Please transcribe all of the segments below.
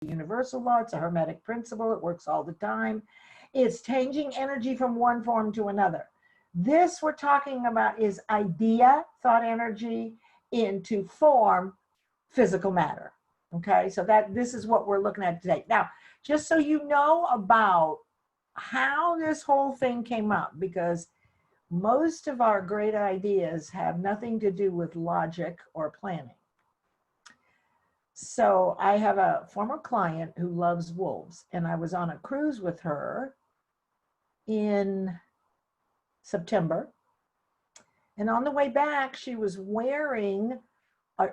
universal law. It's a hermetic principle. It works all the time. It's changing energy from one form to another. This we're talking about is idea, thought energy, into form, physical matter. Okay, so this is what we're looking at today. Now, just so you know about how this whole thing came up, because most of our great ideas have nothing to do with logic or planning. So I have a former client who loves wolves, and I was on a cruise with her in September. And on the way back, she was wearing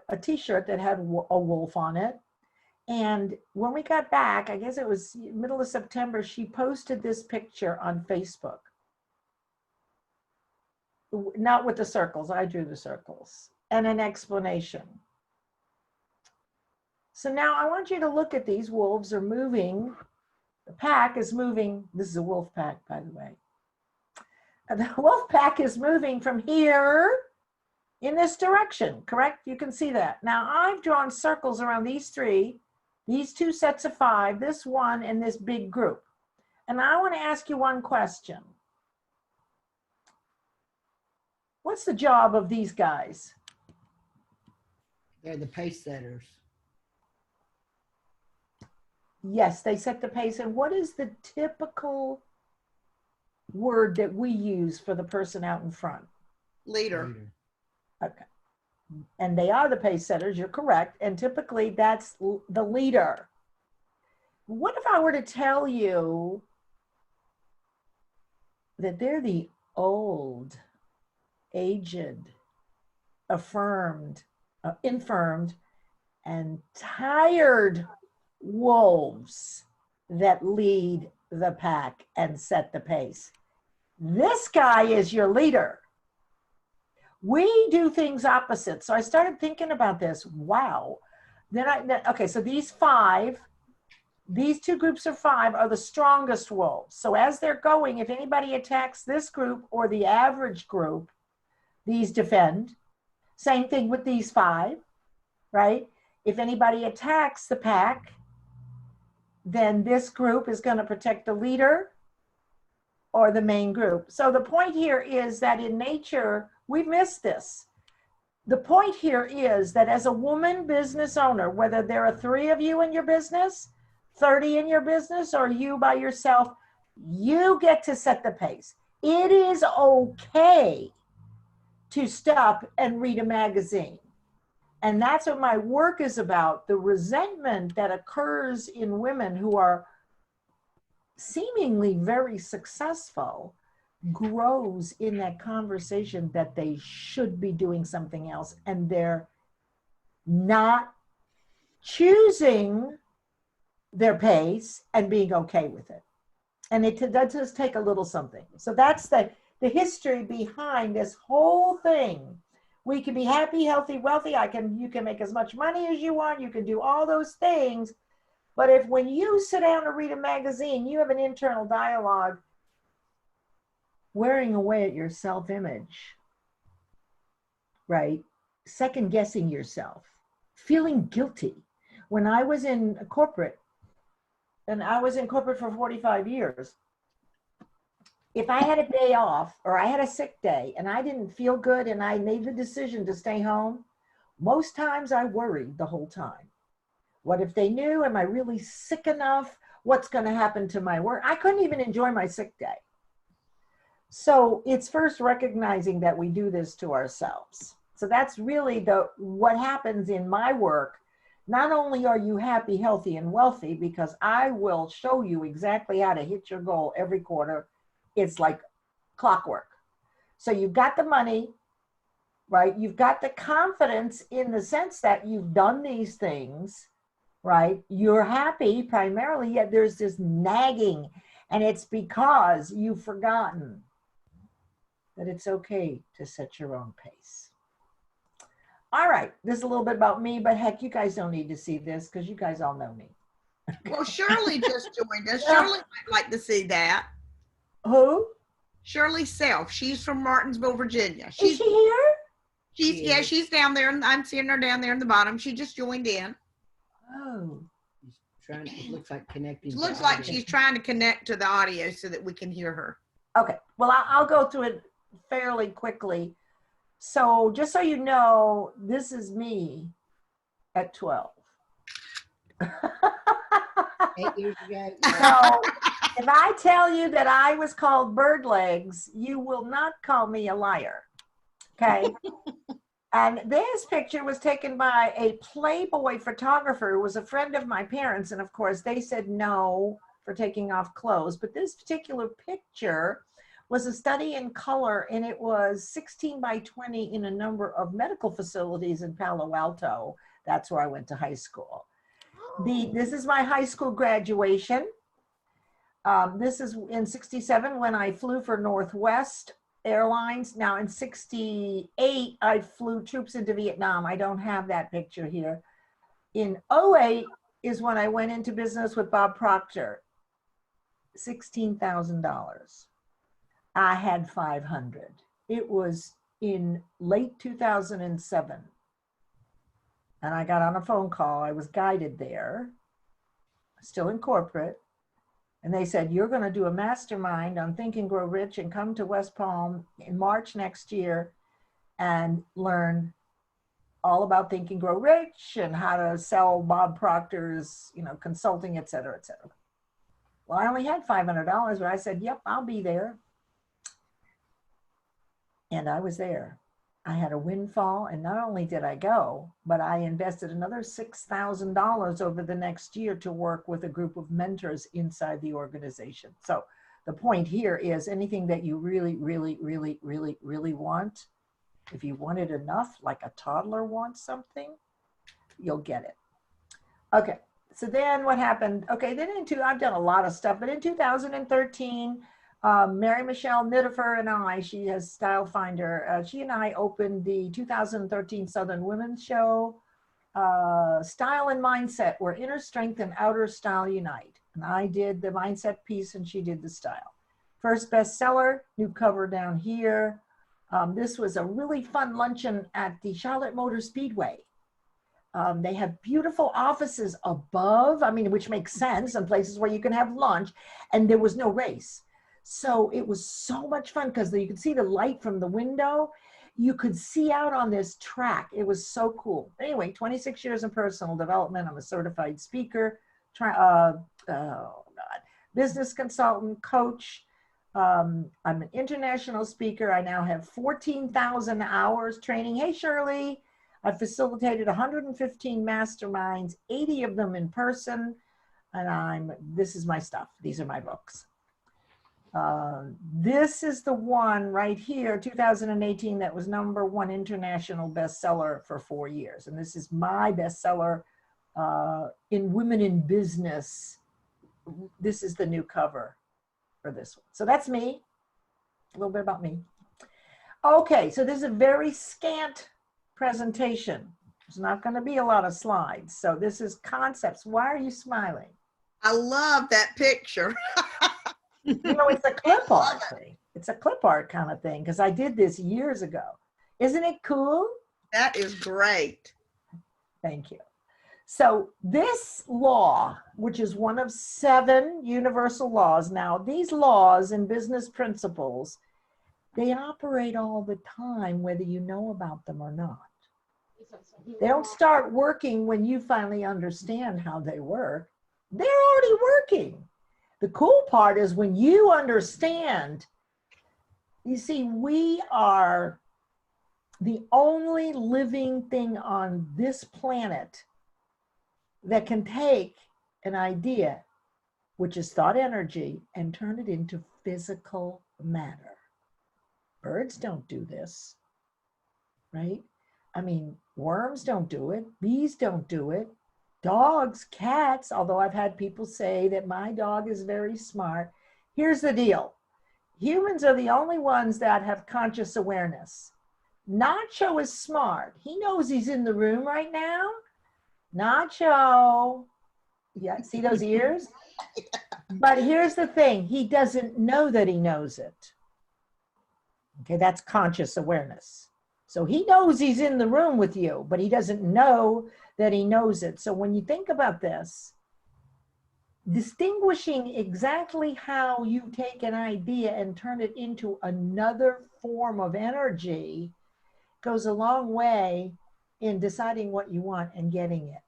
a t-shirt that had a wolf on it. And when we got back, I guess it was middle of September, she posted this picture on Facebook. Not with the circles, I drew the circles, and an explanation. So now I want you to look at these. Wolves are moving. The pack is moving. This is a wolf pack, by the way. And the wolf pack is moving from here in this direction, correct? You can see that. Now I've drawn circles around these three, these two sets of five, this one, and this big group. And I want to ask you one question. What's the job of these guys? They're the pace setters. Yes, they set the pace. And what is the typical word that we use for the person out in front? Leader. Okay. And they are the pace setters, you're correct. And typically that's the leader. What if I were to tell you that they're the old, aged, infirmed, and tired wolves that lead the pack and set the pace? This guy is your leader. We do things opposite. So I started thinking about this. Wow. Okay, so these two groups of five are the strongest wolves. So as they're going, if anybody attacks this group or the average group, these defend. Same thing with these five, right? If anybody attacks the pack, then this group is going to protect the leader or the main group. So the point here is that in nature, we've missed this. The point here is that as a woman business owner, whether there are 3 of you in your business, 30 in your business, or you by yourself, you get to set the pace. It is okay to stop and read a magazine. And that's what my work is about. The resentment that occurs in women who are seemingly very successful grows in that conversation that they should be doing something else, and they're not choosing their pace and being okay with it. And it does just take a little something. So that's the history behind this whole thing. We can be happy, healthy, wealthy. You can make as much money as you want. You can do all those things. But if when you sit down to read a magazine, you have an internal dialogue wearing away at your self-image, right? Second guessing yourself, feeling guilty. When I was in corporate, and I was in corporate for 45 years, if I had a day off or I had a sick day and I didn't feel good and I made the decision to stay home, most times I worried the whole time. What if they knew? Am I really sick enough? What's going to happen to my work? I couldn't even enjoy my sick day. So it's first recognizing that we do this to ourselves. So that's really what happens in my work. Not only are you happy, healthy, and wealthy, because I will show you exactly how to hit your goal every quarter. It's like clockwork. So you've got the money, right? You've got the confidence in the sense that you've done these things, right? You're happy primarily, yet there's this nagging, and it's because you've forgotten that it's okay to set your own pace. All right, this is a little bit about me, but heck, you guys don't need to see this because you guys all know me. Well, Shirley just joined us. Shirley might like to see that. Who? Shirley Self. She's from Martinsville, Virginia. Is she here? She's down there, and I'm seeing her down there in the bottom. She just joined in. Oh. trying, it looks like connecting. It to looks like audio. she's trying to connect to the audio so that we can hear her. Okay, well, I'll go through it fairly quickly. So just so you know, this is me at 12. 8 years ago. So if I tell you that I was called bird legs, you will not call me a liar. Okay. And this picture was taken by a Playboy photographer who was a friend of my parents. And of course, they said no for taking off clothes. But this particular picture was a study in color, and it was 16 by 20 in a number of medical facilities in Palo Alto. That's where I went to high school. This is my high school graduation. This is in 67 when I flew for Northwest Airlines. Now in 68, I flew troops into Vietnam. I don't have that picture here. In 08 is when I went into business with Bob Proctor. $16,000. I had 500. It was in late 2007. And I got on a phone call. I was guided there, still in corporate. And they said, you're going to do a mastermind on Think and Grow Rich and come to West Palm in March next year and learn all about Think and Grow Rich and how to sell Bob Proctor's, consulting, et cetera, et cetera. Well, I only had $500, but I said, yep, I'll be there. And I was there. I had a windfall, and not only did I go, but I invested another $6,000 over the next year to work with a group of mentors inside the organization. So the point here is anything that you really, really, really, really, really want, if you want it enough, like a toddler wants something, you'll get it. Okay, so then what happened? Okay, then I've done a lot of stuff, but in 2013, Mary Michelle Nidifer and I, she has Style Finder, she and I opened the 2013 Southern Women's Show, Style and Mindset, where inner strength and outer style unite. And I did the mindset piece and she did the style. First bestseller, new cover down here. This was a really fun luncheon at the Charlotte Motor Speedway. They have beautiful offices above, which makes sense, and places where you can have lunch, and there was no race. So it was so much fun because you could see the light from the window. You could see out on this track. It was so cool. Anyway, 26 years in personal development. I'm a certified speaker, business consultant, coach. I'm an international speaker. I now have 14,000 hours training. Hey, Shirley, I've facilitated 115 masterminds, 80 of them in person. And this is my stuff. These are my books. This is the one right here, 2018, that was #1 international bestseller for 4 years. And this is my bestseller in Women in Business. This is the new cover for this one. So that's me, a little bit about me. Okay, so this is a very scant presentation. There's not going to be a lot of slides. So this is concepts. Why are you smiling? I love that picture. It's a clip art thing. It's a clip art kind of thing because I did this years ago. Isn't it cool? That is great. Thank you. So this law, which is one of 7 universal laws. Now, these laws and business principles, they operate all the time, whether you know about them or not. They don't start working when you finally understand how they work. They're already working. The cool part is when you understand, you see, we are the only living thing on this planet that can take an idea, which is thought energy, and turn it into physical matter. Birds don't do this, right? Worms don't do it. Bees don't do it. Dogs, cats, although I've had people say that my dog is very smart. Here's the deal. Humans are the only ones that have conscious awareness. Nacho is smart. He knows he's in the room right now. Nacho. Yeah, see those ears? But here's the thing. He doesn't know that he knows it. Okay, that's conscious awareness. So he knows he's in the room with you, but he doesn't know that he knows it. So when you think about this, distinguishing exactly how you take an idea and turn it into another form of energy goes a long way in deciding what you want and getting it,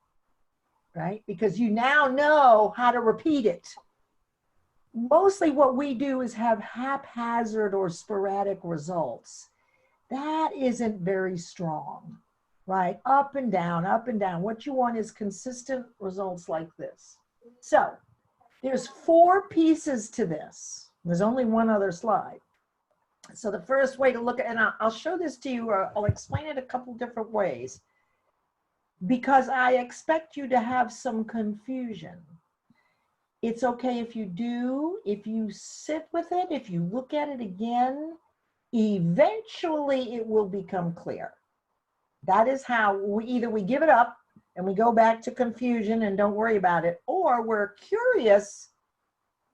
right? Because you now know how to repeat it. Mostly what we do is have haphazard or sporadic results. That isn't very strong, right? Up and down, up and down. What you want is consistent results like this. So there's 4 pieces to this. There's only one other slide. So the first way to look at, and I'll show this to you, or I'll explain it a couple different ways, because I expect you to have some confusion. It's okay if you do, if you sit with it, if you look at it again, eventually it will become clear. That is how we give it up and we go back to confusion and don't worry about it, or we're curious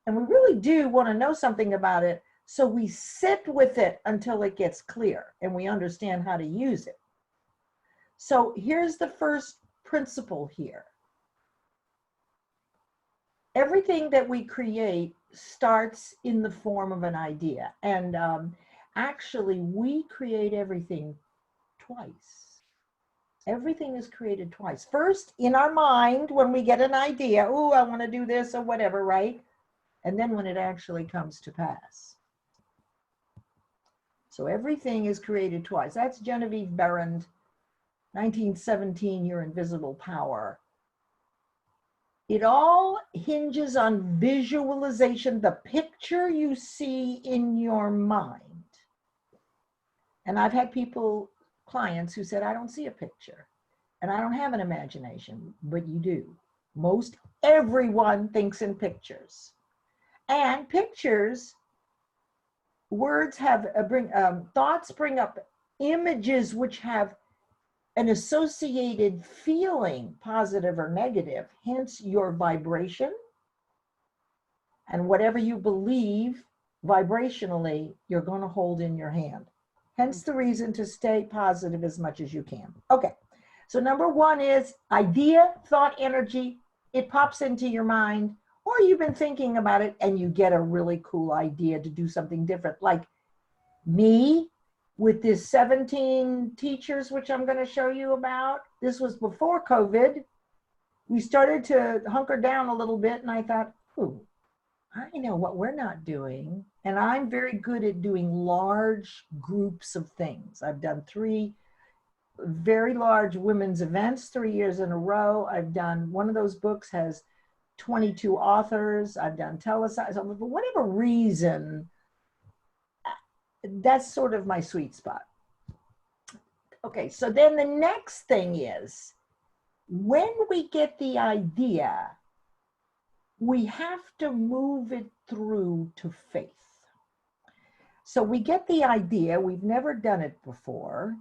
and we really do want to know something about it. So we sit with it until it gets clear and we understand how to use it. So here's the first principle here. Everything that we create starts in the form of an idea. And actually, we create everything twice. Everything is created twice. First, in our mind, when we get an idea, oh, I want to do this or whatever, right? And then when it actually comes to pass. So everything is created twice. That's Genevieve Behrend, 1917, Your Invisible Power. It all hinges on visualization, the picture you see in your mind. And I've had clients who said, I don't see a picture and I don't have an imagination, but you do. Most everyone thinks in pictures. And pictures, words thoughts bring up images which have an associated feeling, positive or negative, hence your vibration. And whatever you believe vibrationally, you're going to hold in your hand. Hence the reason to stay positive as much as you can. Okay, so number 1 is idea, thought, energy. It pops into your mind, or you've been thinking about it and you get a really cool idea to do something different. Like me, with this 17 teachers, which I'm going to show you about. This was before COVID. We started to hunker down a little bit and I thought, ooh, I know what we're not doing. And I'm very good at doing large groups of things. I've done 3 very large women's events 3 years in a row. I've done, one of those books has 22 authors. I've done telesites. For whatever reason, that's sort of my sweet spot. Okay, so then the next thing is, when we get the idea, we have to move it through to faith. So we get the idea, we've never done it before.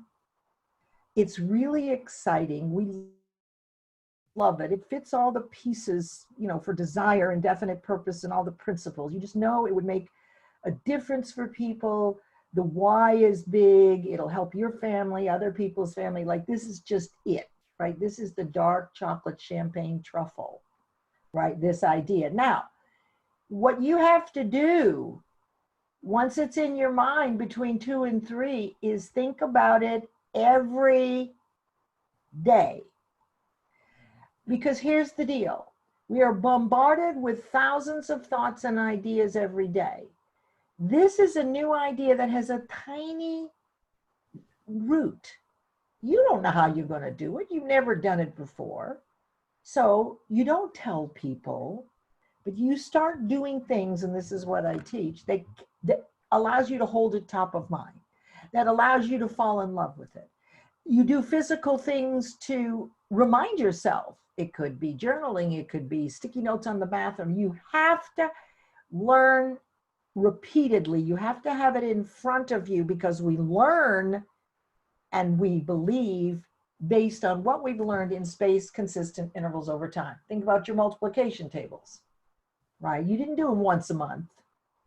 It's really exciting. We love it. It fits all the pieces, for desire and definite purpose and all the principles. You just know it would make a difference for people. The why is big. It'll help your family, other people's family. Like, this is just it, right? This is the dark chocolate champagne truffle, right? This idea. Now, what you have to do once it's in your mind between 2 and 3 is think about it every day. Because here's the deal. We are bombarded with thousands of thoughts and ideas every day. This is a new idea that has a tiny root. You don't know how you're going to do it. You've never done it before. So you don't tell people, but you start doing things, and this is what I teach, that allows you to hold it top of mind, that allows you to fall in love with it. You do physical things to remind yourself. It could be journaling. It could be sticky notes on the bathroom. You have to learn repeatedly. You have to have it in front of you, because we learn and we believe based on what we've learned in spaced, consistent intervals over time. Think about your multiplication tables, right? You didn't do them once a month.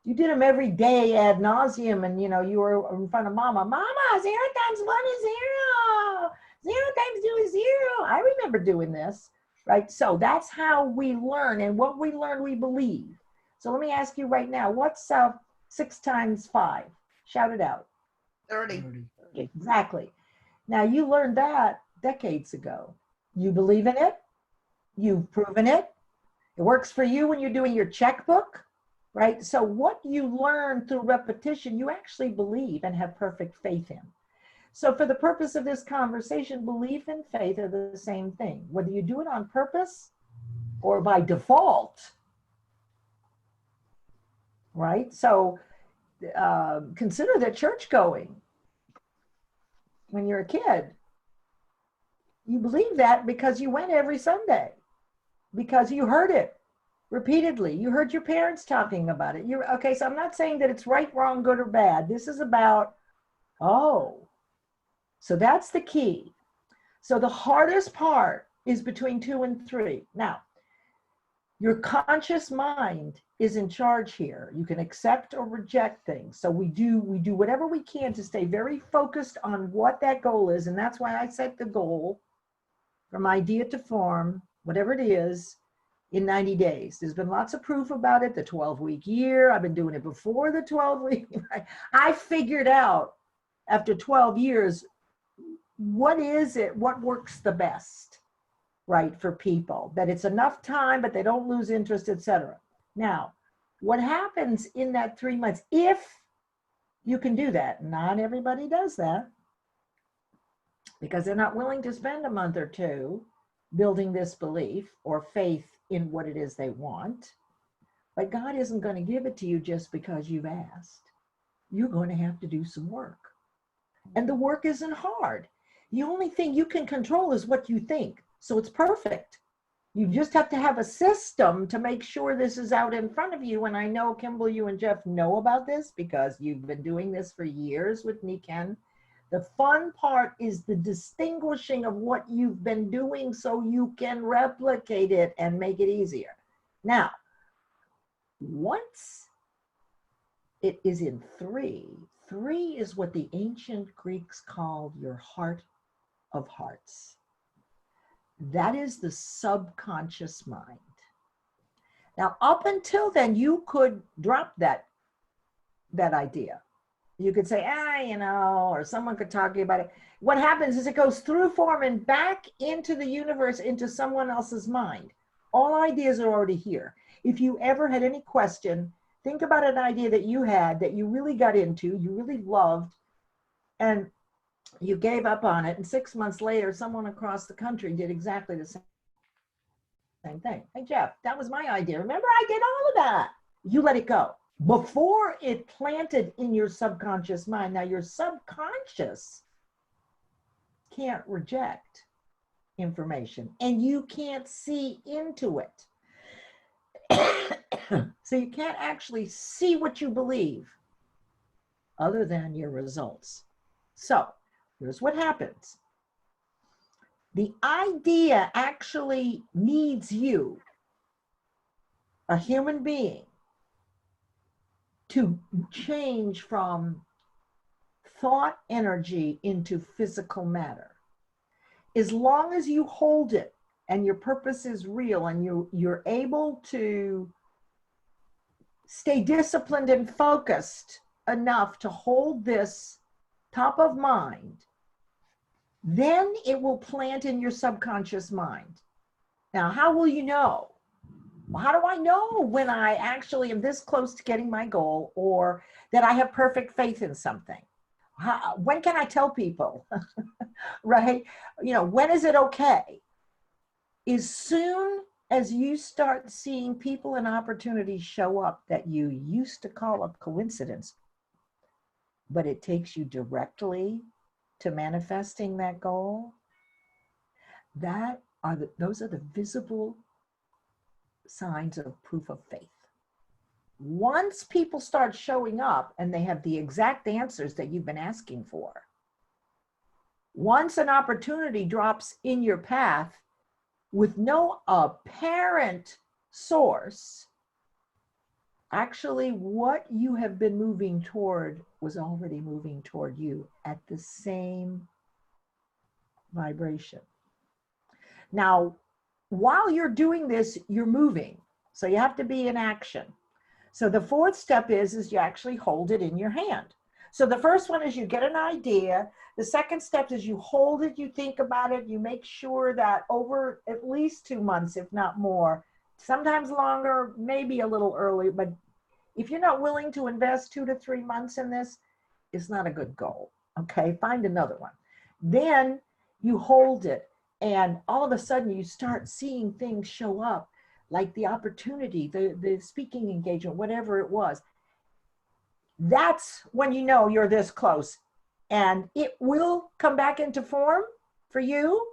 You did them every day ad nauseum, and you were in front of mama. Mama, 0 times 1 is 0. 0 times 2 is 0. I remember doing this. right? So that's how we learn, and what we learn, we believe. So let me ask you right now, what's 6 times 5? Shout it out. 30. 30. Exactly. Now you learned that decades ago. You believe in it. You've proven it. It works for you when you're doing your checkbook, right? So what you learn through repetition, you actually believe and have perfect faith in. So for the purpose of this conversation, belief and faith are the same thing. Whether you do it on purpose or by default, right? So consider that church going when you're a kid. You believe that because you went every Sunday, because you heard it repeatedly. You heard your parents talking about it. You're okay. So I'm not saying that it's right, wrong, good, or bad. This is about, oh, so that's the key. So the hardest part is between 2 and 3. Now, your conscious mind is in charge here. You can accept or reject things. So we do whatever we can to stay very focused on what that goal is. And that's why I set the goal from idea to form, whatever it is, in 90 days. There's been lots of proof about it, the 12-week year. I've been doing it before the 12-week. I figured out after 12 years, what is it, what works the best, right, for people, that it's enough time, but they don't lose interest, etc. Now, what happens in that 3 months, if you can do that, not everybody does that, because they're not willing to spend a month or 2 building this belief or faith in what it is they want. But God isn't going to give it to you just because you've asked. You're going to have to do some work. And the work isn't hard. The only thing you can control is what you think. So it's perfect. You just have to have a system to make sure this is out in front of you. And I know, Kimball, you and Jeff know about this because you've been doing this for years with Niken. The fun part is the distinguishing of what you've been doing so you can replicate it and make it easier. Now, once it is in 3 is what the ancient Greeks called your heart of hearts. That is the subconscious mind. Now, up until then, you could drop that idea. You could say, or someone could talk to you about it. What happens is it goes through form and back into the universe, into someone else's mind. All ideas are already here. If you ever had any question, think about an idea that you had that you really got into, you really loved, and you gave up on it. And 6 months later, someone across the country did exactly the same thing. Hey, Jeff, that was my idea. Remember, I did all of that. You let it go before it planted in your subconscious mind. Now, your subconscious can't reject information, and you can't see into it. So you can't actually see what you believe other than your results. So here's what happens. The idea actually needs you, a human being, to change from thought energy into physical matter. As long as you hold it and your purpose is real and you're able to stay disciplined and focused enough to hold this top of mind, then it will plant in your subconscious mind. Now, how will you know? Well, how do I know when I actually am this close to getting my goal, or that I have perfect faith in something? When can I tell people? Right? When is it okay? As soon as you start seeing people and opportunities show up that you used to call a coincidence, but it takes you directly to manifesting that goal, those are the visible signs of proof of faith. Once people start showing up and they have the exact answers that you've been asking for, once an opportunity drops in your path with no apparent source, actually what you have been moving toward was already moving toward you at the same vibration. Now, while you're doing this, you're moving. So you have to be in action. So the fourth step is you actually hold it in your hand. So the first one is you get an idea. The second step is you hold it, you think about it, you make sure that over at least 2 months, if not more, sometimes longer, maybe a little early, but if you're not willing to invest 2 to 3 months in this, it's not a good goal. Okay, find another one. Then you hold it, and all of a sudden you start seeing things show up, like the opportunity, the speaking engagement, whatever it was. That's when you know you're this close, and it will come back into form for you,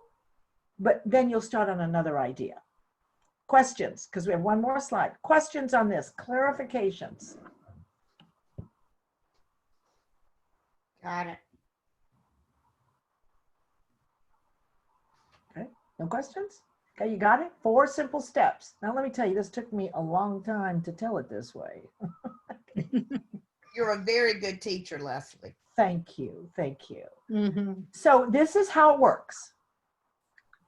but then you'll start on another idea. Questions, because we have one more slide. Questions on this, clarifications. Got it. Okay, no questions? Okay, you got it? 4 simple steps. Now let me tell you, this took me a long time to tell it this way. You're a very good teacher, Leslie. Thank you, thank you. Mm-hmm. So this is how it works.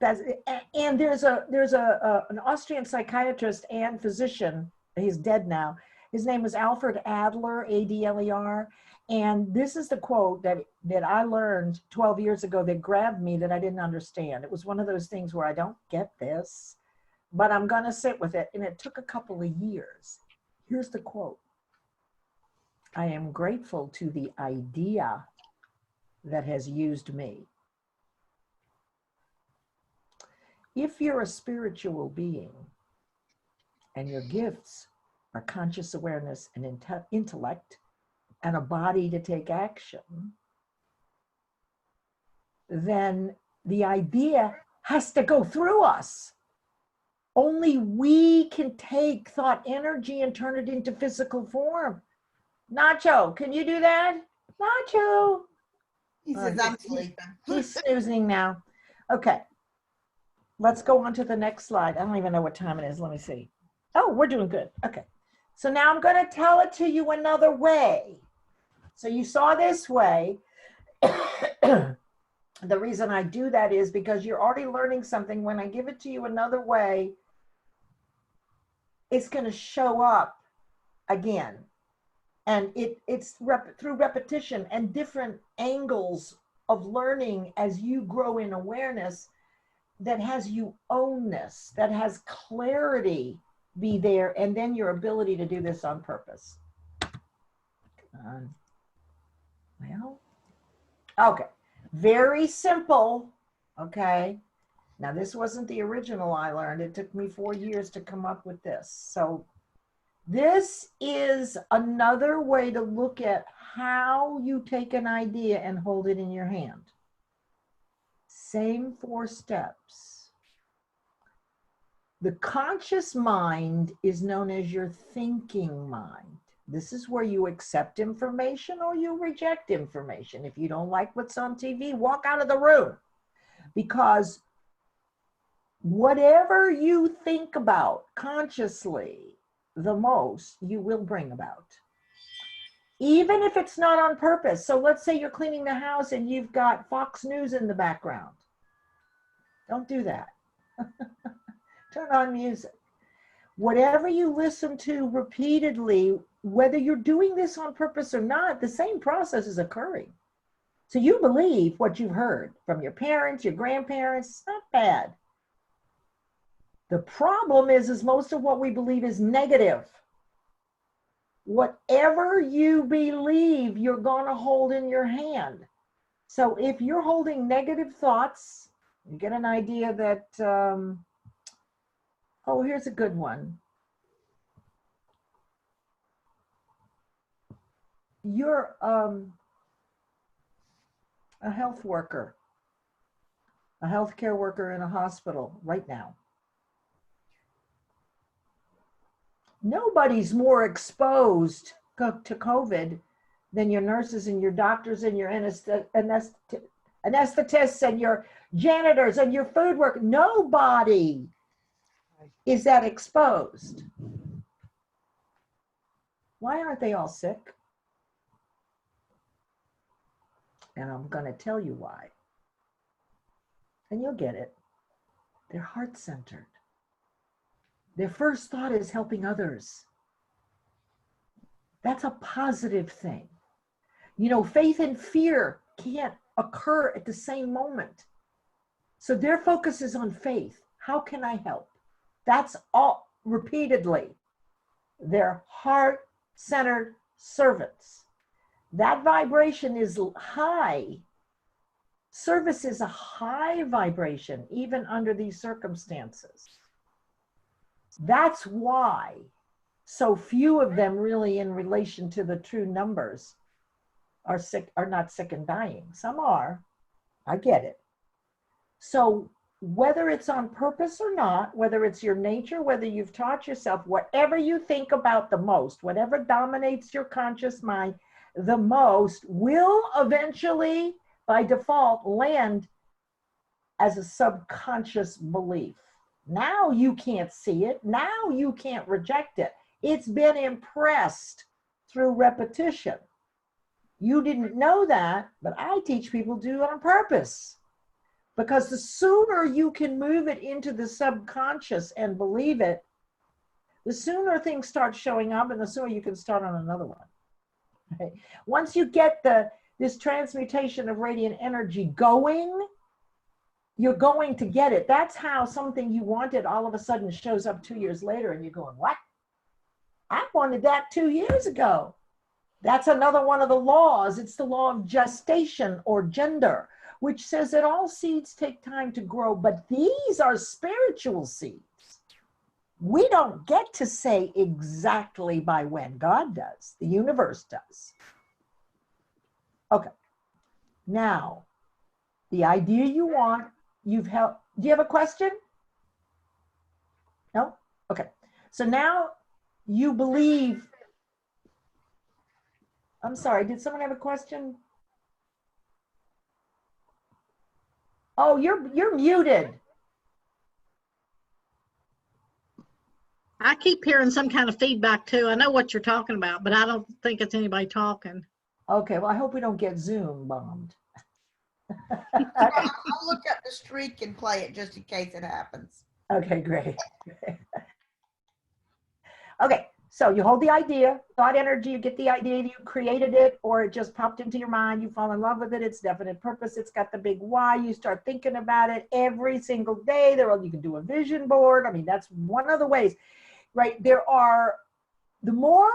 And there's an Austrian psychiatrist and physician. He's dead now. His name was Alfred Adler, Adler. And this is the quote that I learned 12 years ago that grabbed me, that I didn't understand. It was one of those things where I don't get this, but I'm going to sit with it. And it took a couple of years. Here's the quote. I am grateful to the idea that has used me. If you're a spiritual being and your gifts are conscious awareness and intellect and a body to take action, then the idea has to go through us. Only we can take thought energy and turn it into physical form. Nacho, can you do that? Nacho. He says, I'm sleeping. He's snoozing now. Okay. Let's go on to the next slide. I don't even know what time it is. Let me see. Oh, we're doing good. Okay. So now I'm going to tell it to you another way. So you saw this way. The reason I do that is because you're already learning something. When I give it to you another way, it's going to show up again. And it's through repetition and different angles of learning as you grow in awareness that has you own this, that has clarity be there, and then your ability to do this on purpose. Well, okay, very simple, okay? Now this wasn't the original I learned. It took me 4 years to come up with this. So this is another way to look at how you take an idea and hold it in your hand. Same 4 steps. The conscious mind is known as your thinking mind. This is where you accept information or you reject information. If you don't like what's on TV, walk out of the room. Because whatever you think about consciously the most, you will bring about. Even if it's not on purpose. So let's say you're cleaning the house and you've got Fox News in the background. Don't do that. Turn on music. Whatever you listen to repeatedly, whether you're doing this on purpose or not, the same process is occurring. So you believe what you've heard from your parents, your grandparents. It's not bad. The problem is most of what we believe is negative. Whatever you believe, you're going to hold in your hand. So if you're holding negative thoughts, you get an idea that, oh, here's a good one. You're a health worker, a healthcare worker in a hospital right now. Nobody's more exposed to COVID than your nurses and your doctors and your anesthetists and your janitors and your food workers. Nobody is that exposed. Why aren't they all sick? And I'm going to tell you why. And you'll get it. They're heart-centered. Their first thought is helping others. That's a positive thing. You know, faith and fear can't occur at the same moment. So their focus is on faith. How can I help? That's all repeatedly. They're heart-centered servants. That vibration is high. Service is a high vibration, even under these circumstances. That's why so few of them really in relation to the true numbers are sick, are not sick and dying. Some are, I get it. So whether it's on purpose or not, whether it's your nature, whether you've taught yourself, whatever you think about the most, whatever dominates your conscious mind the most will eventually, by default, land as a subconscious belief. Now you can't see it. Now you can't reject it. It's been impressed through repetition. You didn't know that, but I teach people to do it on purpose. Because the sooner you can move it into the subconscious and believe it, the sooner things start showing up and the sooner you can start on another one. Right? Once you get this transmutation of radiant energy going, you're going to get it. That's how something you wanted all of a sudden shows up 2 years later and you're going, what? I wanted that 2 years ago. That's another one of the laws. It's the law of gestation or gender, which says that all seeds take time to grow, but these are spiritual seeds. We don't get to say exactly by when. God does. The universe does. Okay. Now, the idea you want, you've helped. Do you have a question? No? Okay. So now you believe. I'm sorry, did someone have a question? Oh, you're muted. I keep hearing some kind of feedback too. I know what you're talking about, but I don't think it's anybody talking. Okay, well, I hope we don't get Zoom bombed. I'll look up the streak and play it just in case it happens. Okay, great. Okay, so you hold the idea, thought energy, you get the idea, you created it, or it just popped into your mind, you fall in love with it, it's definite purpose, it's got the big why, you start thinking about it every single day. You can do a vision board. I mean, that's one of the ways, right? There are, the more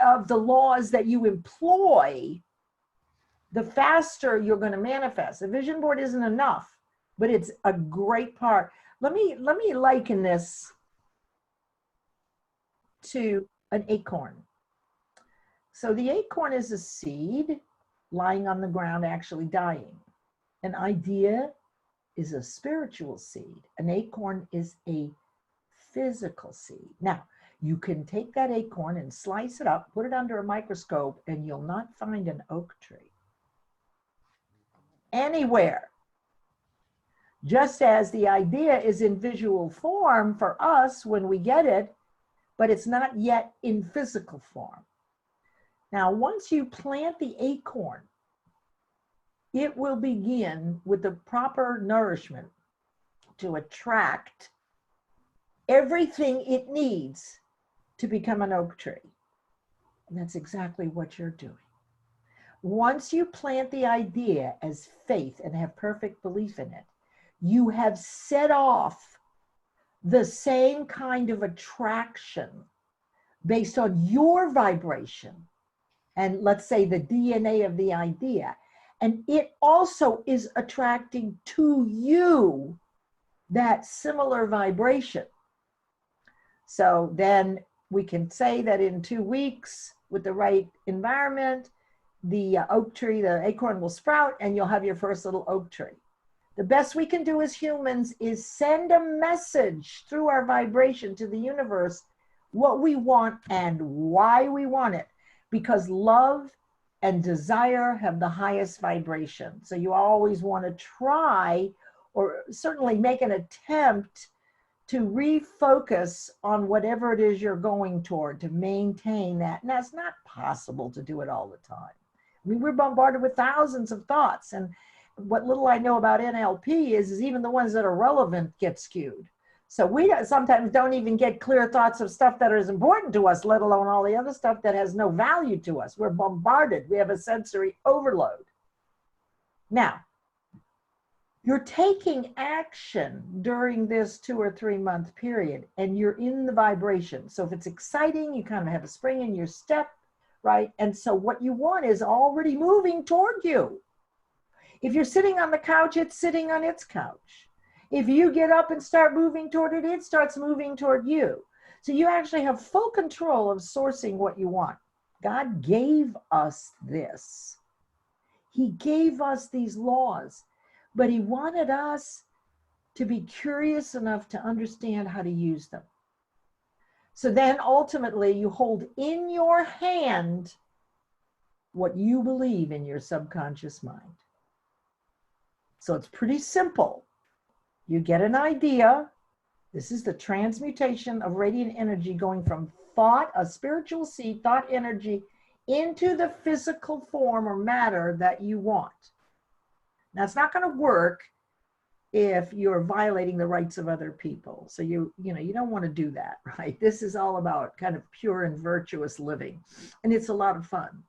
of the laws that you employ, the faster you're going to manifest. A vision board isn't enough, but it's a great part. Let me liken this to an acorn. So the acorn is a seed lying on the ground, actually dying. An idea is a spiritual seed. An acorn is a physical seed. Now, you can take that acorn and slice it up, put it under a microscope, and you'll not find an oak tree anywhere. Just as the idea is in visual form for us when we get it, but it's not yet in physical form. Now, once you plant the acorn, it will begin with the proper nourishment to attract everything it needs to become an oak tree. And that's exactly what you're doing. Once you plant the idea as faith and have perfect belief in it, you have set off the same kind of attraction based on your vibration and, let's say, the DNA of the idea. And it also is attracting to you that similar vibration. So then we can say that in 2 weeks, with the right environment, the oak tree, the acorn will sprout and you'll have your first little oak tree. The best we can do as humans is send a message through our vibration to the universe, what we want and why we want it, because love and desire have the highest vibration. So you always want to try, or certainly make an attempt to refocus on whatever it is you're going toward, to maintain that. And that's not possible to do it all the time. I mean, we're bombarded with thousands of thoughts, and what little I know about NLP is even the ones that are relevant get skewed. So we sometimes don't even get clear thoughts of stuff that is important to us, let alone all the other stuff that has no value to us. We're bombarded. We have a sensory overload. Now, you're taking action during this 2 or 3 month period, and you're in the vibration. So if it's exciting, you kind of have a spring in your step, right? And so what you want is already moving toward you. If you're sitting on the couch, it's sitting on its couch. If you get up and start moving toward it, it starts moving toward you. So you actually have full control of sourcing what you want. God gave us this. He gave us these laws, but he wanted us to be curious enough to understand how to use them. So then ultimately you hold in your hand what you believe in your subconscious mind. So it's pretty simple. You get an idea. This is the transmutation of radiant energy going from thought, a spiritual seed, thought energy, into the physical form or matter that you want. Now, it's not going to work if you're violating the rights of other people. So you don't want to do that, right? This is all about kind of pure and virtuous living. And it's a lot of fun.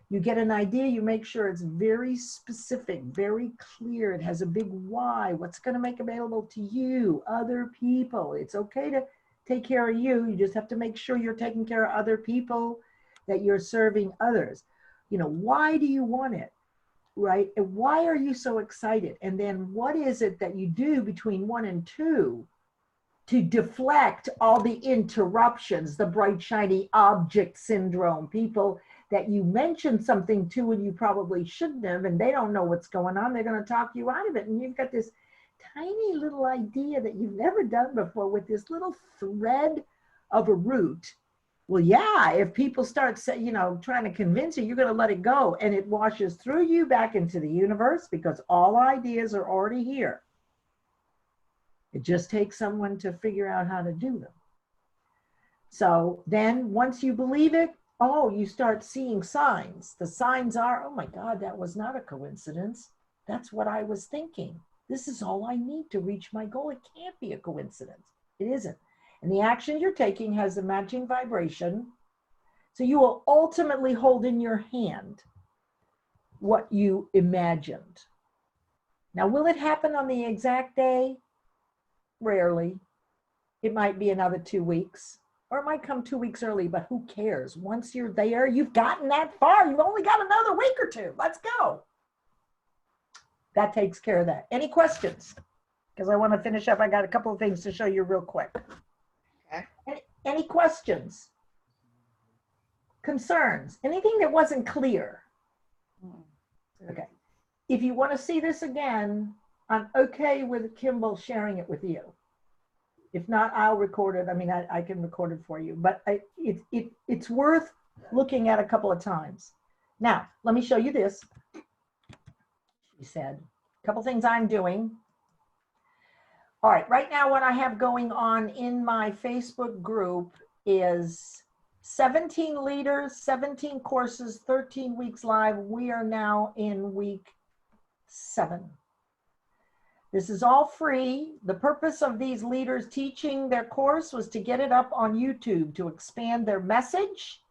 You get an idea, you make sure it's very specific, very clear. It has a big why. What's going to make available to you, other people. It's okay to take care of you. You just have to make sure you're taking care of other people, that you're serving others. Why do you want it, right? And why are you so excited? And then what is it that you do between 1 and 2 to deflect all the interruptions, the bright, shiny object syndrome, people that you mentioned something to and you probably shouldn't have, and they don't know what's going on. They're going to talk you out of it. And you've got this tiny little idea that you've never done before with this little thread of a root. Well, yeah, if people start trying to convince you, you're going to let it go, and it washes through you back into the universe because all ideas are already here. It just takes someone to figure out how to do them. So then once you believe it, you start seeing signs. The signs are, oh my God, that was not a coincidence. That's what I was thinking. This is all I need to reach my goal. It can't be a coincidence. It isn't. And the action you're taking has a matching vibration. So you will ultimately hold in your hand what you imagined. Now, will it happen on the exact day? Rarely. It might be another 2 weeks. Or it might come 2 weeks early, but who cares? Once you're there, you've gotten that far. You've only got another week or 2. Let's go. That takes care of that. Any questions? Because I want to finish up. I got a couple of things to show you real quick. Okay. Any questions? Concerns? Anything that wasn't clear? Okay. If you want to see this again, I'm okay with Kimball sharing it with you. If not, I'll record it. I mean, I can record it for you, but it's worth looking at a couple of times. Now, let me show you this. She said, a couple things I'm doing. All right, right now what I have going on in my Facebook group is 17 leaders, 17 courses, 13 weeks live. We are now in week 7. This is all free. The purpose of these leaders teaching their course was to get it up on YouTube, to expand their message,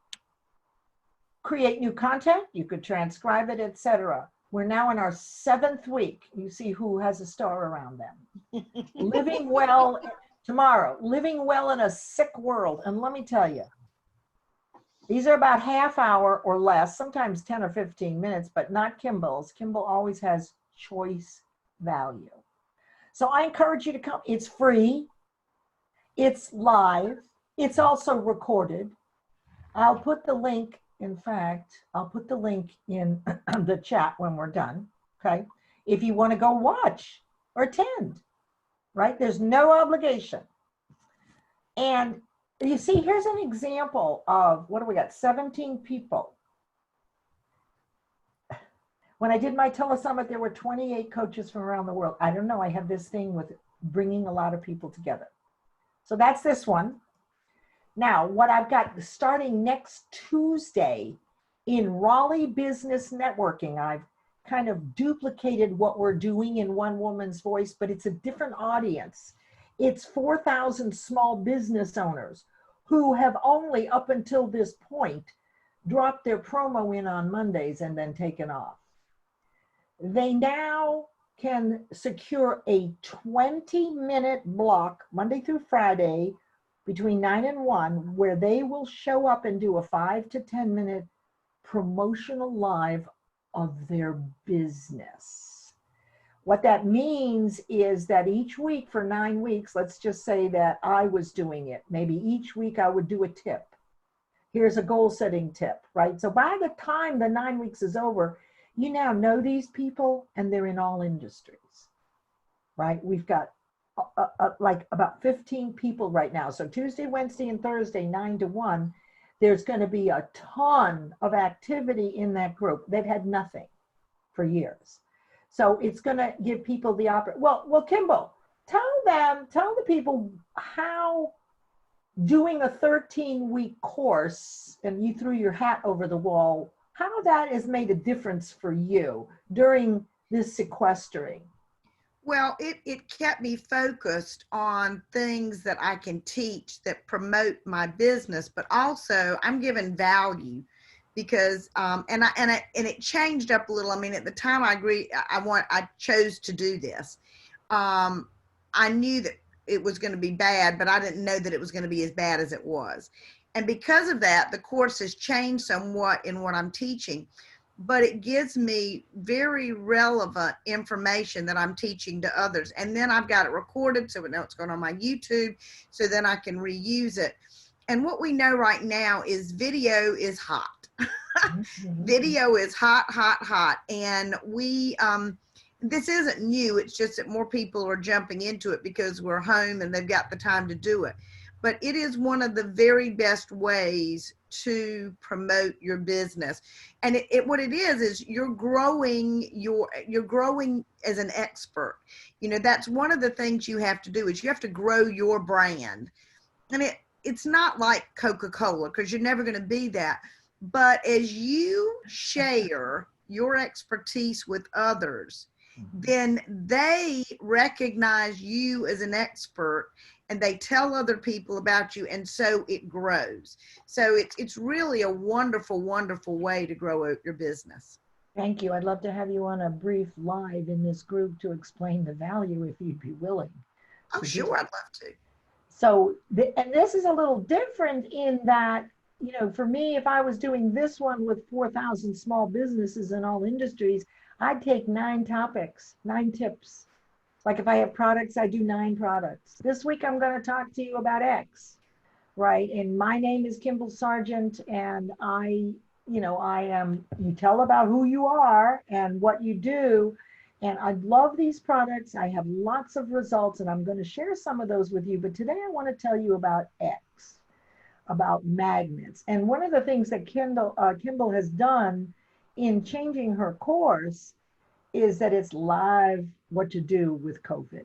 create new content. You could transcribe it, etc. We're now in our 7th week. You see who has a star around them. Living well tomorrow, living well in a sick world. And let me tell you, these are about half hour or less, sometimes 10 or 15 minutes, but not Kimball's. Kimball always has choice value. So I encourage you to come. It's free. It's live. It's also recorded. I'll put the link, in fact, I'll put the link in the chat when we're done, okay? If you want to go watch or attend, right? There's no obligation. And you see, here's an example of, what do we got? 17 people. When I did my telesummit, there were 28 coaches from around the world. I don't know, I have this thing with bringing a lot of people together. So that's this one. Now, what I've got starting next Tuesday in Raleigh Business Networking, I've kind of duplicated what we're doing in One Woman's Voice, but it's a different audience. It's 4,000 small business owners who have only up until this point dropped their promo in on Mondays and then taken off. They now can secure a 20-minute block Monday through Friday between 9 and 1 where they will show up and do a 5 to 10-minute promotional live of their business. What that means is that each week for 9 weeks, let's just say that I was doing it. Maybe each week I would do a tip. Here's a goal setting tip, right? So by the time the 9 weeks is over, you now know these people and they're in all industries, right? We've got like about 15 people right now. So Tuesday, Wednesday, and Thursday, 9 to 1, there's going to be a ton of activity in that group. They've had nothing for years. So it's going to give people the opportunity. Well, Kimball, tell the people how doing a 13-week course, and you threw your hat over the wall, how that has made a difference for you during this sequestering. Well, it kept me focused on things that I can teach that promote my business, but also I'm giving value because and it changed up a little. I mean, at the time I chose to do this. I knew that it was going to be bad, but I didn't know that it was going to be as bad as it was. And because of that, the course has changed somewhat in what I'm teaching, but it gives me very relevant information that I'm teaching to others. And then I've got it recorded, so now it's going on my YouTube, so then I can reuse it. And what we know right now is video is hot. Video is hot, hot, hot. And this isn't new. It's just that more people are jumping into it because we're home and they've got the time to do it. But it is one of the very best ways to promote your business. And what it is you're growing as an expert. You know, that's one of the things you have to do is you have to grow your brand. And it's not like Coca-Cola, because you're never going to be that. But as you share your expertise with others, then they recognize you as an expert and they tell other people about you, and so it grows. So it's really a wonderful, wonderful way to grow your business. Thank you. I'd love to have you on a brief live in this group to explain the value if you'd be willing. Oh, sure, I'd love to. So, and this is a little different in that, you know, for me, if I was doing this one with 4,000 small businesses in all industries, I'd take 9 topics, 9 tips. Like if I have products, I do 9 products. This week, I'm going to talk to you about X, right? And my name is Kimball Sargent, and you tell about who you are and what you do. And I love these products. I have lots of results, and I'm going to share some of those with you. But today I want to tell you about X, about magnets. And one of the things that Kimball has done in changing her course is that it's live what to do with COVID,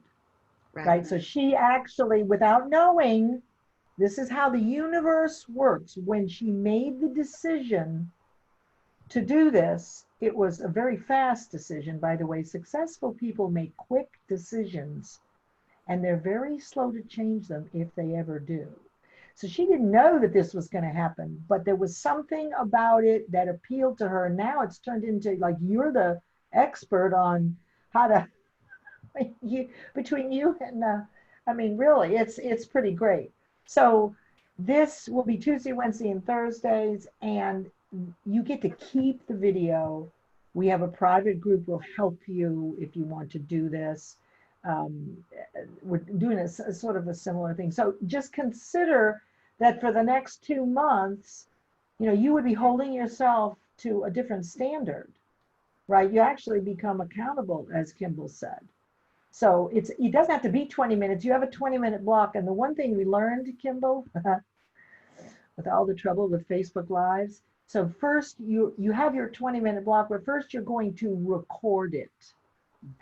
right? So she actually, without knowing, this is how the universe works. When she made the decision to do this, it was a very fast decision, by the way. Successful people make quick decisions, and they're very slow to change them if they ever do. So she didn't know that this was going to happen, but there was something about it that appealed to her. Now it's turned into, like, you're the expert on how to, between you and, I mean, really, it's pretty great. So this will be Tuesday, Wednesday, and Thursdays, and you get to keep the video. We have a private group will help you if you want to do this. We're doing a sort of a similar thing. So just consider that for the next 2 months, you know, you would be holding yourself to a different standard, right? You actually become accountable, as Kimball said. So it doesn't have to be 20 minutes. You have a 20-minute block. And the one thing we learned, Kimball, with all the trouble with Facebook Lives, so first you have your 20-minute block, but first you're going to record it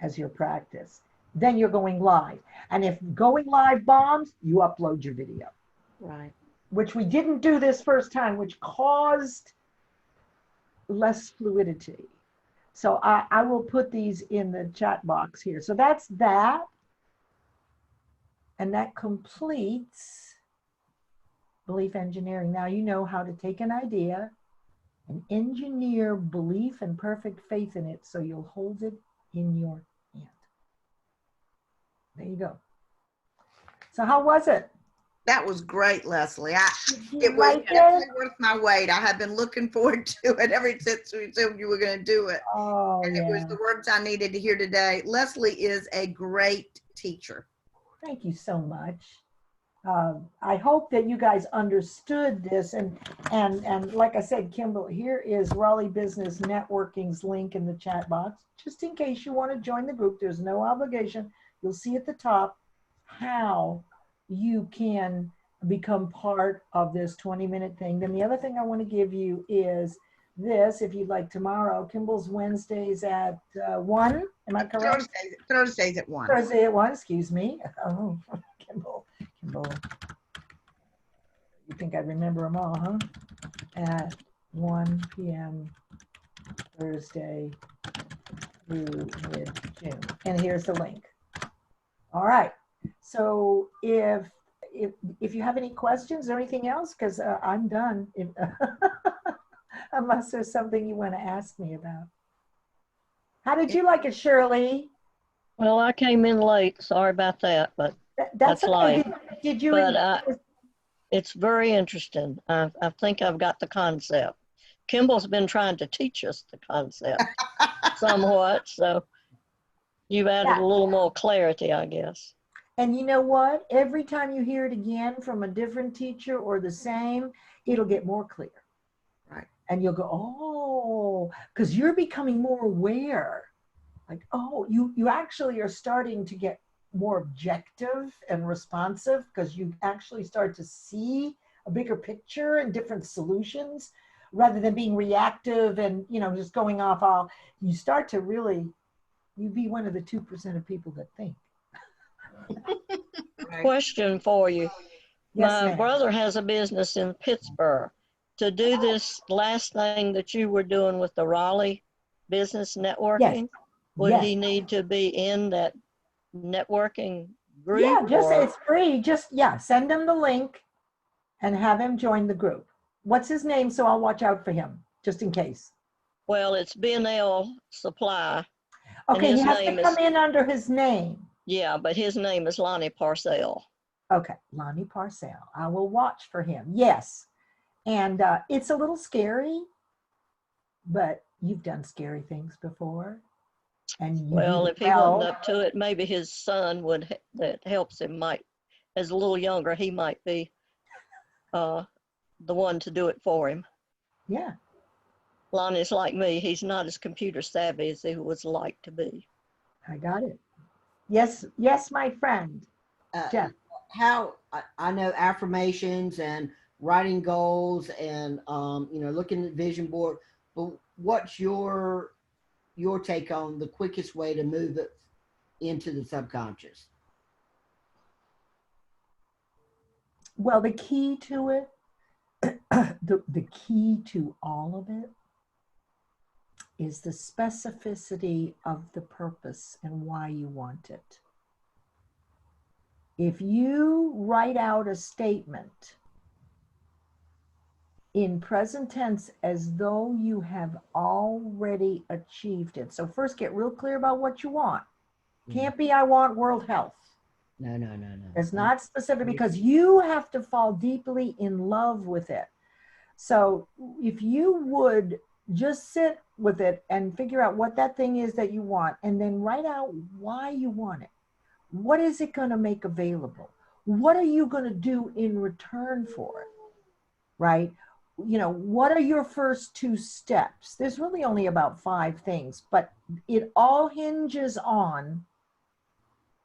as your practice. Then you're going live. And if going live bombs, you upload your video. Right. Which we didn't do this first time, which caused less fluidity. So I will put these in the chat box here. So that's that. And that completes belief engineering. Now you know how to take an idea and engineer belief and perfect faith in it so you'll hold it in your hand. There you go. So how was it? That was great, Leslie. Did you It was like it? definitely worth my wait. I have been looking forward to it ever since we said you were going to do it. Oh, And it was yeah. the words I needed to hear today. Leslie is a great teacher. Thank you so much. I hope that you guys understood this. And like I said, Kimball, here is Raleigh Business Networking's link in the chat box. Just in case you want to join the group, there's no obligation. You'll see at the top how you can become part of this 20-minute thing. Then the other thing I want to give you is this, if you'd like tomorrow, Kimball's Wednesdays at 1, am I correct? Thursdays at 1. Thursday at 1, excuse me. Oh, Kimball, you think I'd remember them all, huh? At 1 p.m. Thursday through mid-June. And here's the link. All right. So if you have any questions or anything else, because I'm done, unless there's something you want to ask me about. How did you like it, Shirley? Well, I came in late. Sorry about that, but That's okay. life. Did you? But it's very interesting. I think I've got the concept. Kimball's been trying to teach us the concept somewhat, so you've added a little more clarity, I guess. And you know what? Every time you hear it again from a different teacher or the same, it'll get more clear. Right. And you'll go, oh, because you're becoming more aware. Like, oh, you actually are starting to get more objective and responsive because you actually start to see a bigger picture and different solutions rather than being reactive and, just going off all. You start to really, you be one of the 2% of people that think. Question for you. Yes, My ma'am. brother has a business in Pittsburgh. To do this last thing that you were doing with the Raleigh business networking, would Yes. he need to be in that networking group? Yeah, just or? it's free. Just send him the link and have him join the group. What's his name? So I'll watch out for him just in case. Well, it's B&L Supply. Okay, he his has to name come is- in under his name. Yeah, but his name is Lonnie Parcell. Okay, Lonnie Parcell. I will watch for him. Yes. And it's a little scary, but you've done scary things before. And you Well, do if he well. wasn't up to it, maybe his son that helps him as a little younger, he might be the one to do it for him. Yeah. Lonnie's like me. He's not as computer savvy as he would like to be. I got it. Yes, my friend. Jeff. How I know affirmations and writing goals and looking at vision board, but what's your take on the quickest way to move it into the subconscious? Well, the key to it, the key to all of it is the specificity of the purpose and why you want it. If you write out a statement in present tense as though you have already achieved it. So first get real clear about what you want. Can't be, I want world health. No. It's not specific because you have to fall deeply in love with it. So if you would just sit with it and figure out what that thing is that you want, and then write out why you want it. What is it going to make available? What are you going to do in return for it? Right? What are your first 2 steps? There's really only about 5 things, but it all hinges on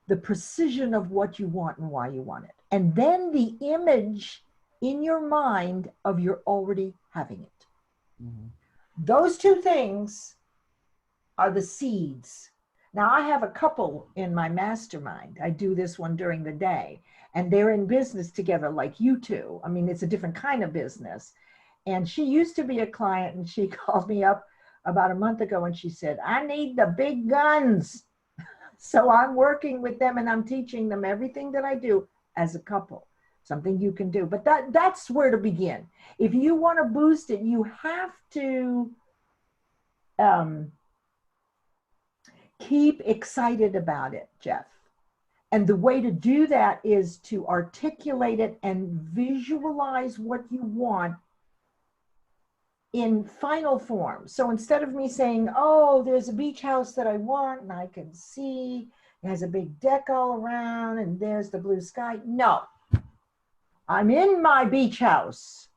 the precision of what you want and why you want it. And then the image in your mind of you're already having it. Mm-hmm. Those 2 things are the seeds. Now I have a couple in my mastermind. I do this one during the day and they're in business together like you two. I mean, it's a different kind of business. And she used to be a client and she called me up about a month ago and she said, I need the big guns. So I'm working with them and I'm teaching them everything that I do as a couple, something you can do. But that's where to begin. If you want to boost it, you have to keep excited about it, Jeff. And the way to do that is to articulate it and visualize what you want in final form. So instead of me saying, oh, there's a beach house that I want and I can see it has a big deck all around and there's the blue sky. No, I'm in my beach house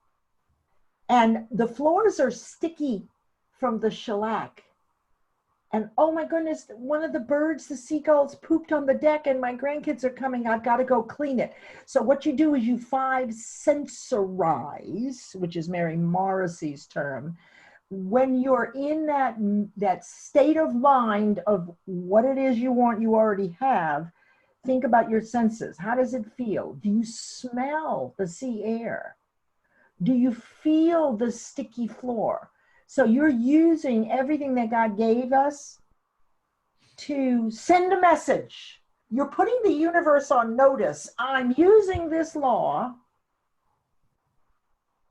and the floors are sticky from the shellac. And oh my goodness, one of the birds, the seagulls, pooped on the deck and my grandkids are coming. I've got to go clean it. So what you do is you five sensorize, which is Mary Morrissey's term. When you're in that state of mind of what it is you want, you already have, think about your senses. How does it feel? Do you smell the sea air? Do you feel the sticky floor? So you're using everything that God gave us to send a message. You're putting the universe on notice. I'm using this law.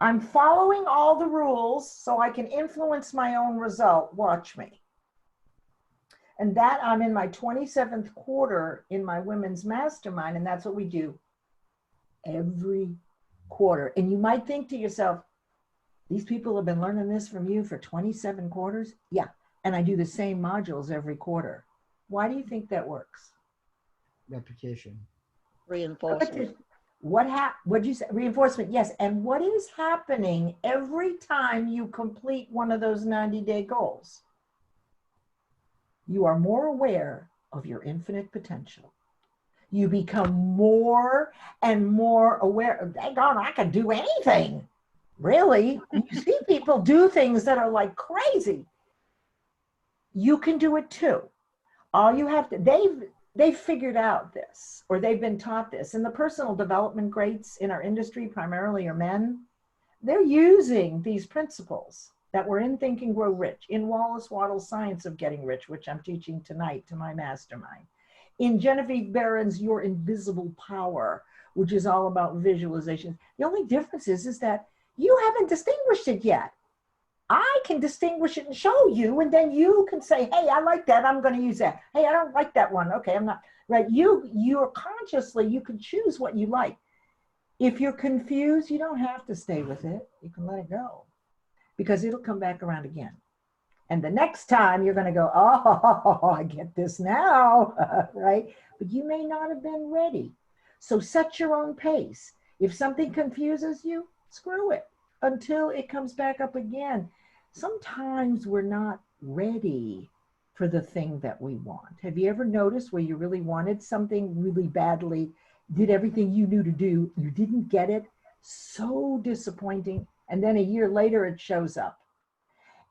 I'm following all the rules so I can influence my own result. Watch me. And that I'm in my 27th quarter in my women's mastermind. And that's what we do every quarter. And you might think to yourself, these people have been learning this from you for 27 quarters? Yeah. And I do the same modules every quarter. Why do you think that works? Repetition. Reinforcement. What'd you say? Reinforcement, yes. And what is happening every time you complete one of those 90-day goals? You are more aware of your infinite potential. You become more and more aware. Dang on, I can do anything. Really, you see people do things that are like crazy. You can do it too. All you have to, they've figured out this, or they've been taught this. And the personal development greats in our industry primarily are men. They're using these principles that were in Think and Grow Rich, in Wallace Wattle's Science of Getting Rich, which I'm teaching tonight to my mastermind, in Genevieve Barron's Your Invisible Power, which is all about visualization. The only difference is that you haven't distinguished it yet. I can distinguish it and show you, and then you can say, hey, I like that, I'm going to use that. Hey, I don't like that one. Okay, I'm not, right? You're consciously, you can choose what you like. If you're confused, you don't have to stay with it. You can let it go because it'll come back around again. And the next time you're going to go, oh, I get this now, right? But you may not have been ready. So set your own pace. If something confuses you, screw it until it comes back up again. Sometimes we're not ready for the thing that we want. Have you ever noticed where you really wanted something really badly, did everything you knew to do, you didn't get it? So disappointing. And then a year later, it shows up.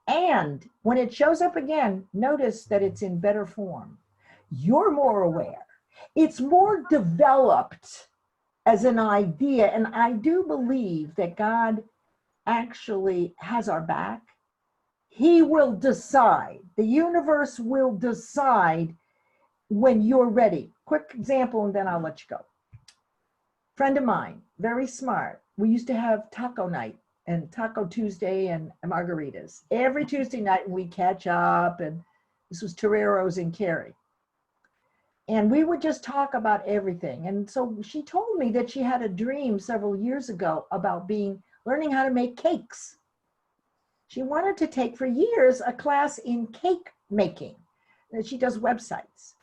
And when it shows up again, notice that it's in better form. You're more aware. It's more developed as an idea. And I do believe that God actually has our back. He will decide. The universe will decide when you're ready. Quick example, and then I'll let you go. Friend of mine, very smart. We used to have taco night and Taco Tuesday and margaritas. Every Tuesday night we catch up, and this was Torero's in Cary. And we would just talk about everything. And so she told me that she had a dream several years ago about learning how to make cakes. She wanted to take for years a class in cake making. And she does websites,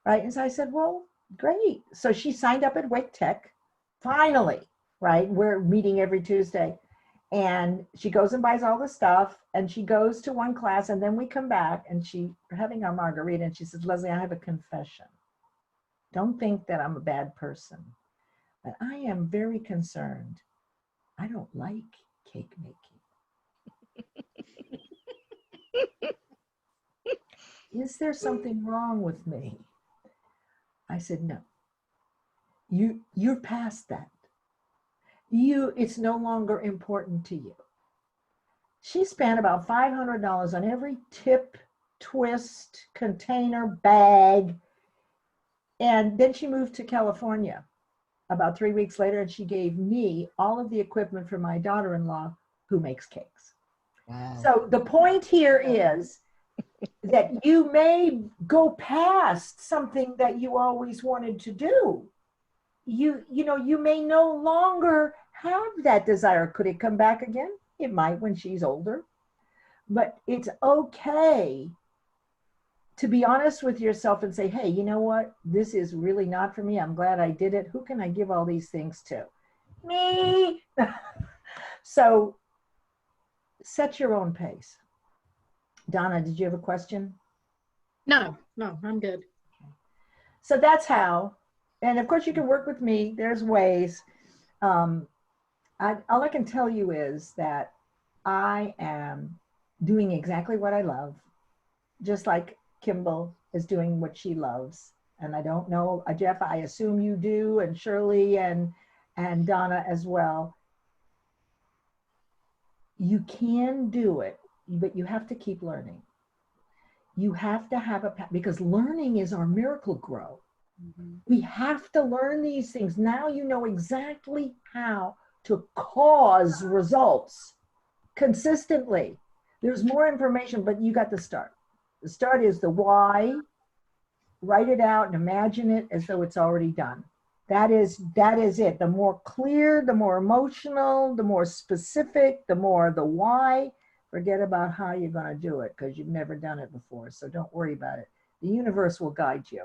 right? And so I said, well, great. So she signed up at Wake Tech, finally, right? We're meeting every Tuesday. And she goes and buys all the stuff, and she goes to one class, and then we come back, and we're having our margarita, and she says, Leslie, I have a confession. Don't think that I'm a bad person, but I am very concerned. I don't like cake making. Is there something wrong with me? I said, no. You're past that. It's no longer important to you. She spent about $500 on every tip, twist, container, bag. And then she moved to California about 3 weeks later, and she gave me all of the equipment for my daughter-in-law who makes cakes. Wow. So the point here is that you may go past something that you always wanted to do. You may no longer have that desire. Could it come back again? It might when she's older. But it's okay to be honest with yourself and say, hey, you know what? This is really not for me. I'm glad I did it. Who can I give all these things to? Me. So set your own pace. Donna, did you have a question? No, I'm good. So that's how. And of course, you can work with me. There's ways. All I can tell you is that I am doing exactly what I love, just like Kimball is doing what she loves. And I don't know, Jeff, I assume you do, and Shirley and Donna as well. You can do it, but you have to keep learning. You have to have because learning is our miracle grow. Mhm. We have to learn these things. Now you know exactly how to cause results consistently. There's more information, but you got to start. The start is the why. Write it out and imagine it as though it's already done. That is it. The more clear, the more emotional, the more specific, the more the why. Forget about how you're going to do it because you've never done it before. So don't worry about it. The universe will guide you.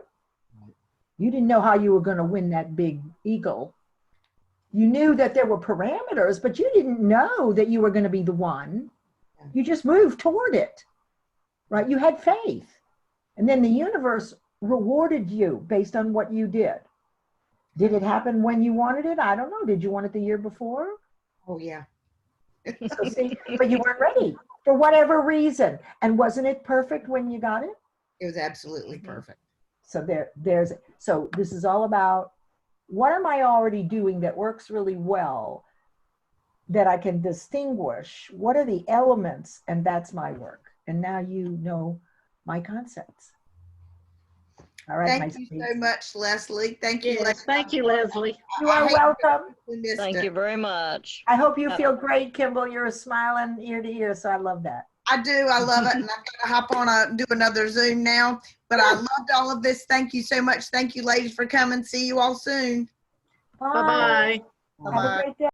You didn't know how you were going to win that big eagle. You knew that there were parameters, but you didn't know that you were going to be the one. You just moved toward it, right? You had faith. And then the universe rewarded you based on what you did. Did it happen when you wanted it? I don't know. Did you want it the year before? Oh, yeah. So see, but you weren't ready for whatever reason. And wasn't it perfect when you got it? It was absolutely perfect. So so this is all about, what am I already doing that works really well that I can distinguish? What are the elements? And that's my work. And now you know my concepts. All right. Thank you so much, Leslie. Thank you. Yes, thank you, Leslie. You are welcome. Thank you very much. I hope you feel great, Kimball. You're smiling ear to ear, so I love that. I do. I love it. And I've got to hop on do another Zoom now. But I loved all of this. Thank you so much. Thank you, ladies, for coming. See you all soon. Bye-bye. Have a great day.